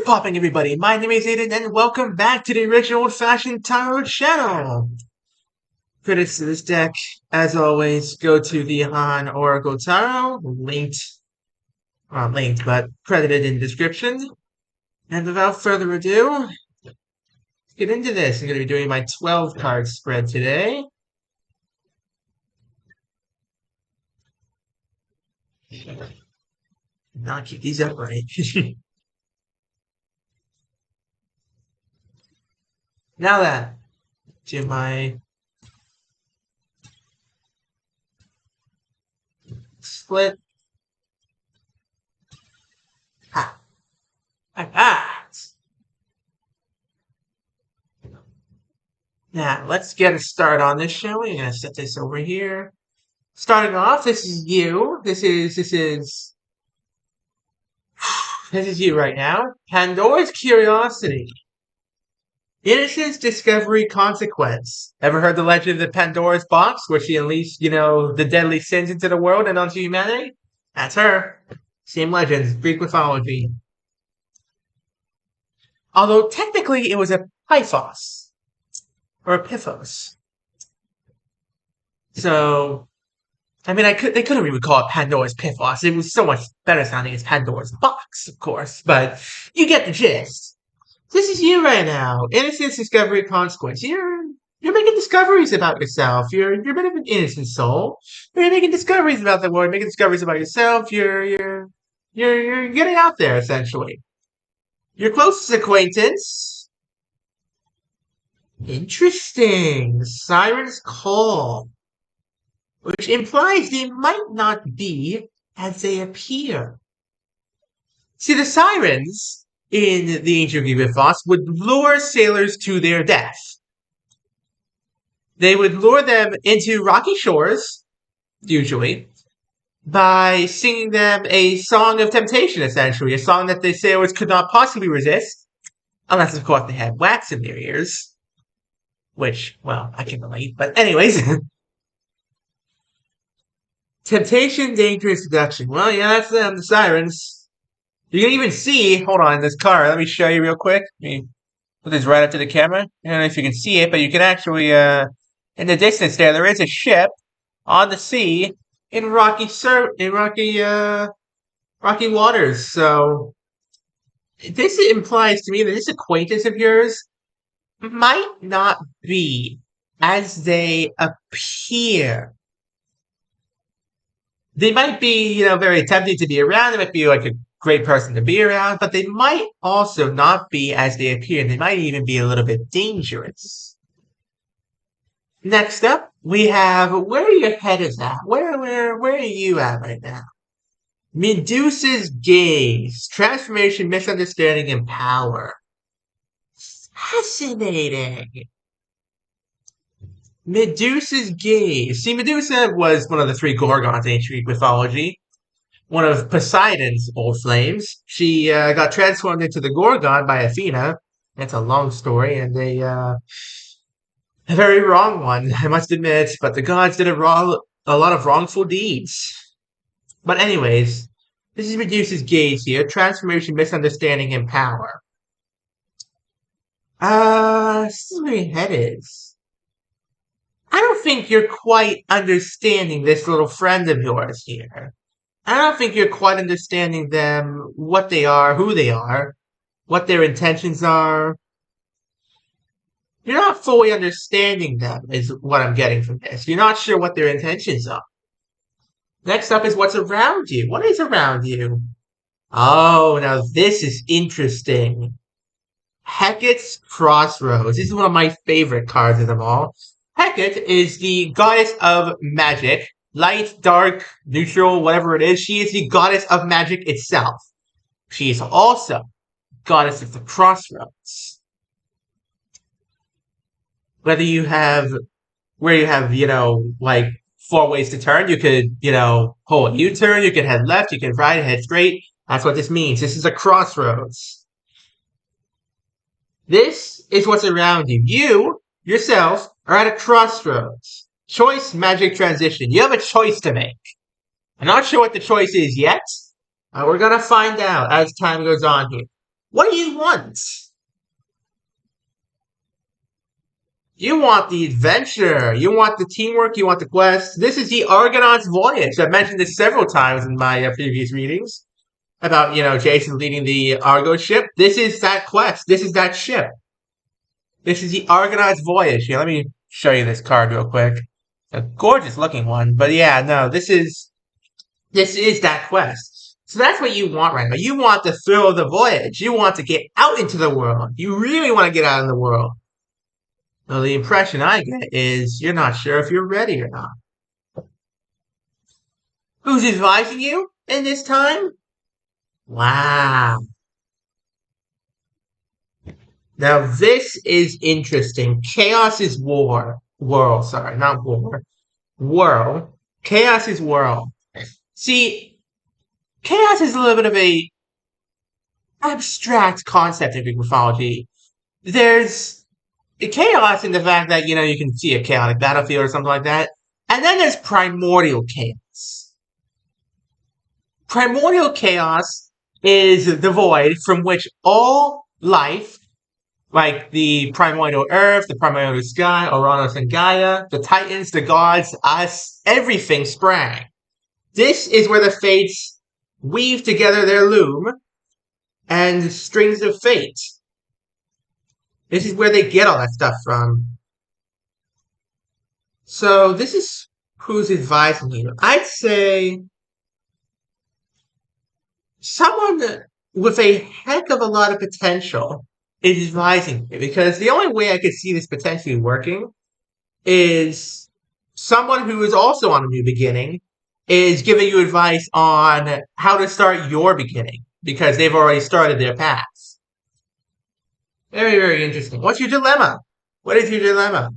What's popping, everybody? My name is Aiden, and welcome back to the original old-fashioned tarot channel. Credits to this deck, as always, go to the HanOracleTarot, linked, but credited in description. And without further ado, let's get into this. I'm going to be doing my 12-card spread today. Not keep these upright. Now then, to my split. Ha! Ha! Now, let's get a start on this, shall we? I'm going to set this over here. Starting off, this is you. This is you right now. Pandora's Curiosity. Innocence, discovery, consequence. Ever heard the legend of the Pandora's box, where she unleashed, the deadly sins into the world and onto humanity? That's her. Same legends, Greek mythology. Although technically it was a Pythos. Or a Pythos. So, I mean, they couldn't even call it Pandora's Pythos. It was so much better sounding as Pandora's box, of course. But you get the gist. This is you right now. Innocence, discovery, consequence. You're making discoveries about yourself. You're a bit of an innocent soul. You're making discoveries about the world, making discoveries about yourself. You're getting out there, essentially. Your closest acquaintance. Interesting. Siren's Call. Which implies they might not be as they appear. See, the sirens in the ancient Greek mythos would lure sailors to their death. They would lure them into rocky shores, usually, by singing them a song of temptation, essentially, a song that the sailors could not possibly resist, unless, of course, they had wax in their ears, which, well, I can relate, but anyways. Temptation, danger, seduction. Well, yeah, that's them, the sirens. You can even see, hold on, this car. Let me show you real quick. Let me put this right up to the camera. I don't know if you can see it, but you can actually, in the distance there is a ship on the sea in rocky waters. So this implies to me that this acquaintance of yours might not be as they appear. They might be, very tempting to be around. They might be like a great person to be around, but they might also not be as they appear. They might even be a little bit dangerous. Next up, we have where your head is at. Where are you at right now? Medusa's Gaze. Transformation, misunderstanding, and power. Fascinating. Medusa's Gaze. See, Medusa was one of the three Gorgons in ancient Greek mythology. One of Poseidon's old flames. She got transformed into the Gorgon by Athena. That's a long story, and a very wrong one, I must admit. But the gods did a lot of wrongful deeds. But anyways, this is Medusa's Gaze here. Transformation, misunderstanding, and power. This is where your head is. I don't think you're quite understanding this little friend of yours here. I don't think you're quite understanding them, what they are, who they are, what their intentions are. You're not fully understanding them, is what I'm getting from this. You're not sure what their intentions are. Next up is what's around you. What is around you? Oh, now this is interesting. Hecate's Crossroads. This is one of my favorite cards of them all. Hecate is the goddess of magic. Light, dark, neutral, whatever it is. She is the goddess of magic itself. She is also goddess of the crossroads. Where you have, like 4 ways to turn, you could, hold a U-turn, you can head left, you can right, head straight. That's what this means. This is a crossroads. This is what's around you. You, yourself, are at a crossroads. Choice, magic, transition. You have a choice to make. I'm not sure what the choice is yet. We're going to find out as time goes on here. What do you want? You want the adventure. You want the teamwork. You want the quest. This is the Argonaut's Voyage. I've mentioned this several times in my previous readings about, Jason leading the Argo ship. This is that quest. This is that ship. This is the Argonaut's Voyage. Here, let me show you this card real quick. A gorgeous looking one. But yeah, no, this is that quest. So that's what you want right now. You want the thrill of the voyage. You want to get out into the world. You really want to get out in the world. Well, the impression I get is you're not sure if you're ready or not. Who's advising you in this time? Wow. Now this is interesting. Chaos is war. World, sorry, not war. World. Chaos is world. See, chaos is a little bit of a abstract concept in Greek mythology. There's chaos in the fact that, you can see a chaotic battlefield or something like that. And then there's primordial chaos. Primordial chaos is the void from which all life, like the primordial earth, the primordial sky, Uranus and Gaia, the titans, the gods, us, everything sprang. This is where the fates weave together their loom and strings of fate. This is where they get all that stuff from. So this is who's advising you. I'd say someone with a heck of a lot of potential is advising you, because the only way I could see this potentially working is someone who is also on a new beginning is giving you advice on how to start your beginning, because they've already started their paths. Very, very interesting. What's your dilemma? What is your dilemma?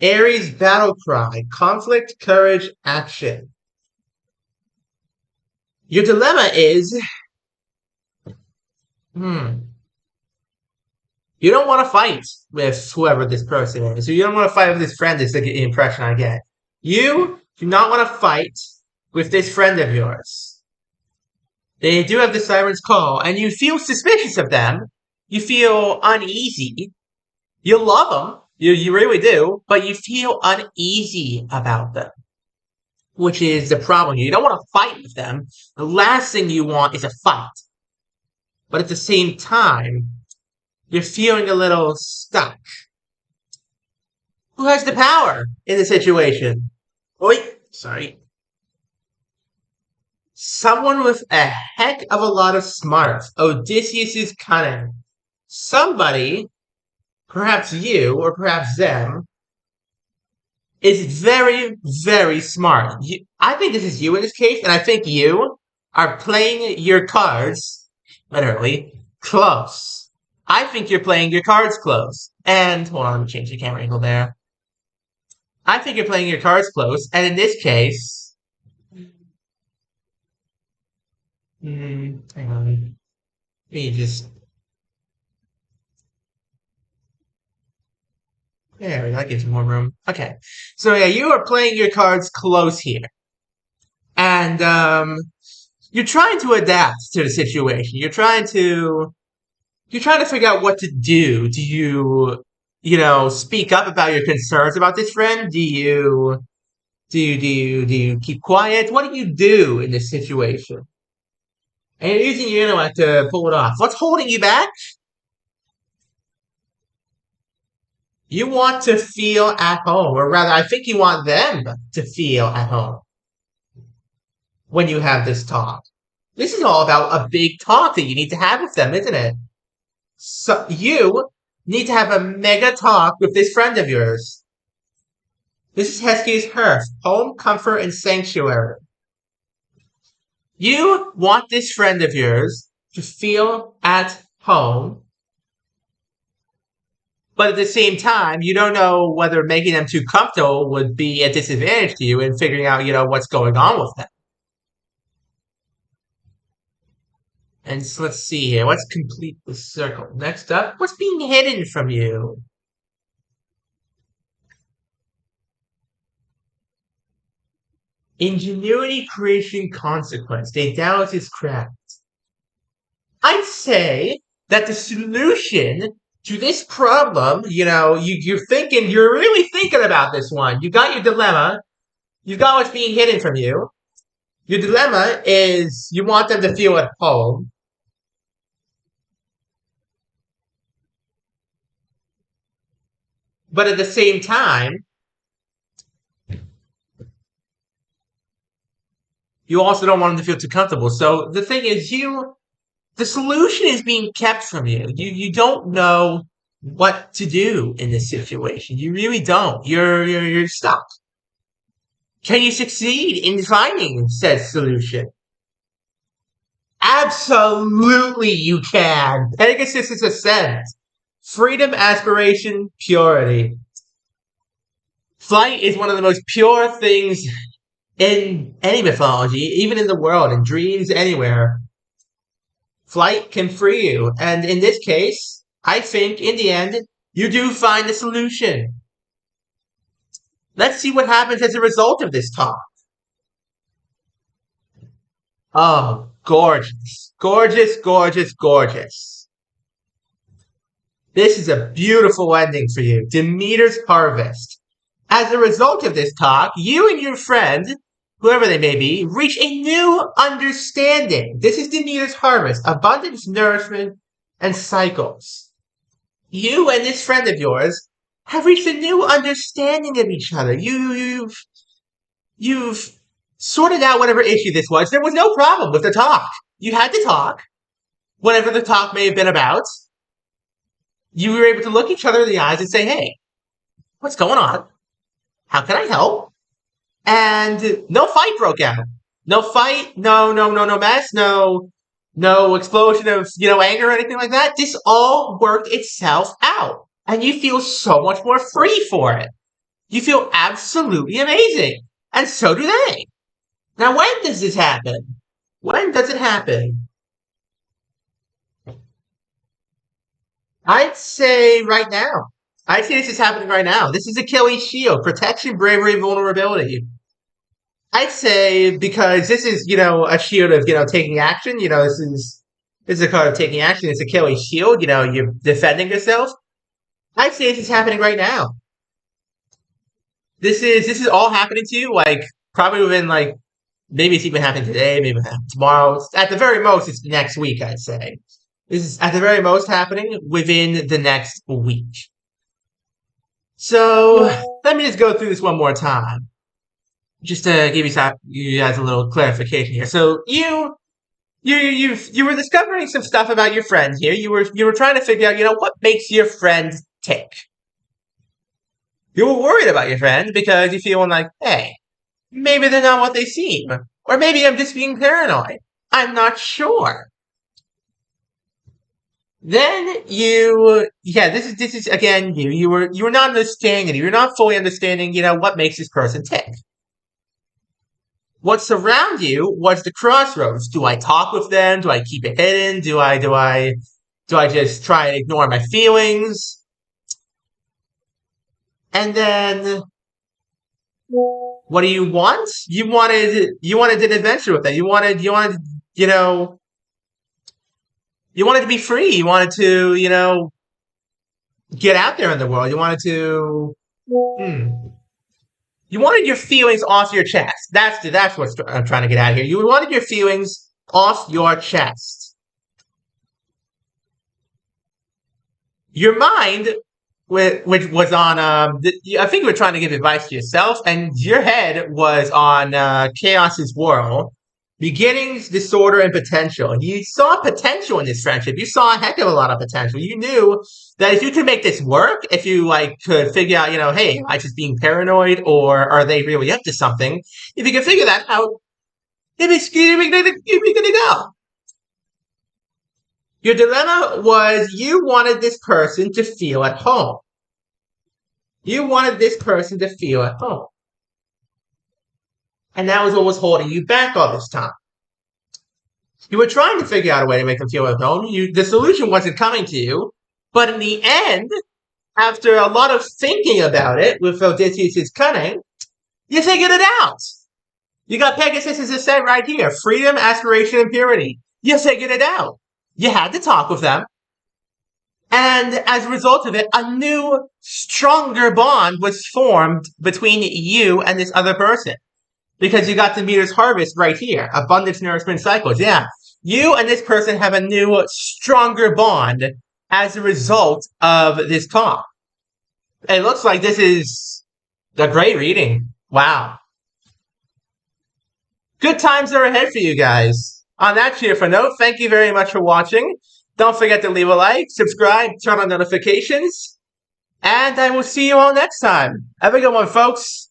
Aries battle cry, conflict, courage, action. Your dilemma is, you don't want to fight with whoever this person is. So you don't want to fight with this friend, is the impression I get. You do not want to fight with this friend of yours. They do have the Siren's Call, and you feel suspicious of them. You feel uneasy. You love them. You really do, but you feel uneasy about them, which is the problem. You don't want to fight with them. The last thing you want is a fight. But at the same time, you're feeling a little stuck. Who has the power in the situation? Oi, sorry. Someone with a heck of a lot of smarts. Odysseus is cunning. Somebody, perhaps you or perhaps them, is very, very smart. I think this is you in this case, and I think you are playing your cards, literally, close. I think you're playing your cards close. And, hold on, let me change the camera angle there. I think you're playing your cards close, and in this case, hang on, let me just, there, that gives more room. Okay, so yeah, you are playing your cards close here, and you're trying to adapt to the situation. You're trying to figure out what to do. Do you speak up about your concerns about this friend? Do you keep quiet? What do you do in this situation? And you're using your intellect to pull it off. What's holding you back? You want to feel at home, or rather, I think you want them to feel at home when you have this talk. This is all about a big talk that you need to have with them, isn't it? So you need to have a mega talk with this friend of yours. This is Hesky's hearth, home, comfort, and sanctuary. You want this friend of yours to feel at home, but at the same time, you don't know whether making them too comfortable would be a disadvantage to you in figuring out, what's going on with them. And so let's see here. Let's complete the circle. Next up, what's being hidden from you? Ingenuity, creation, consequence. They doubt his craft. I say that the solution to this problem, you're really thinking about this one. You got your dilemma. You got what's being hidden from you. Your dilemma is you want them to feel at home. But at the same time, you also don't want them to feel too comfortable. So the thing is, the solution is being kept from you. You don't know what to do in this situation. You really don't. You're stuck. Can you succeed in finding said solution? Absolutely, you can. Pegasus is ascent. Freedom, aspiration, purity. Flight is one of the most pure things in any mythology, even in the world, in dreams, anywhere. Flight can free you. And in this case, I think in the end, you do find the solution. Let's see what happens as a result of this talk. Oh, gorgeous. Gorgeous, gorgeous, gorgeous. This is a beautiful ending for you. Demeter's Harvest. As a result of this talk, you and your friend, whoever they may be, reach a new understanding. This is Demeter's Harvest. Abundance, nourishment, and cycles. You and this friend of yours have reached a new understanding of each other. You've sorted out whatever issue this was. There was no problem with the talk. You had to talk, whatever the talk may have been about. You were able to look each other in the eyes and say, hey, what's going on? How can I help? And no fight broke out. No fight, no mess, no explosion of, anger or anything like that. This all worked itself out. And you feel so much more free for it. You feel absolutely amazing. And so do they. Now, when does this happen? When does it happen? I'd say right now. I'd say this is happening right now. This is Achilles' shield. Protection, bravery, vulnerability. I'd say because this is, a shield of, taking action. This is a card of taking action. It's Achilles' shield. You're defending yourself. I'd say this is happening right now. This is all happening to you, probably within, maybe it's even happening today, maybe it's happening tomorrow. At the very most, it's next week, I'd say. This is at the very most happening within the next week. So let me just go through this one more time, just to give you guys a little clarification here. So you were discovering some stuff about your friends here. You were trying to figure out, what makes your friend tick. You were worried about your friends because you're feeling like, hey, maybe they're not what they seem, or maybe I'm just being paranoid. I'm not sure. Then this is again you were not understanding, you're not fully understanding, what makes this person tick. What's around you was the crossroads. Do I talk with them? Do I keep it hidden? Do I just try and ignore my feelings? And then what do you want? You wanted an adventure with them. You wanted to be free. You wanted to, get out there in the world. You wanted to, you wanted your feelings off your chest. That's what I'm trying to get out of here. You wanted your feelings off your chest. Your mind, which was on, I think you were trying to give advice to yourself, and your head was on Chaos's World. Beginnings, disorder, and potential. You saw potential in this friendship. You saw a heck of a lot of potential. You knew that if you could make this work, if you could figure out, hey, am I just being paranoid, or are they really up to something? If you could figure that out, you'd be good to go. Your dilemma was you wanted this person to feel at home. You wanted this person to feel at home. And that was what was holding you back all this time. You were trying to figure out a way to make them feel at home. The solution wasn't coming to you. But in the end, after a lot of thinking about it with Odysseus' cunning, you figured it out. You got Pegasus' ascent right here. Freedom, aspiration, and purity. You figured it out. You had to talk with them. And as a result of it, a new, stronger bond was formed between you and this other person. Because you got the meter's harvest right here. Abundance, nourishment, cycles. Yeah. You and this person have a new, stronger bond as a result of this talk. It looks like this is a great reading. Wow. Good times are ahead for you guys. On that cheerful note, thank you very much for watching. Don't forget to leave a like, subscribe, turn on notifications, and I will see you all next time. Have a good one, folks.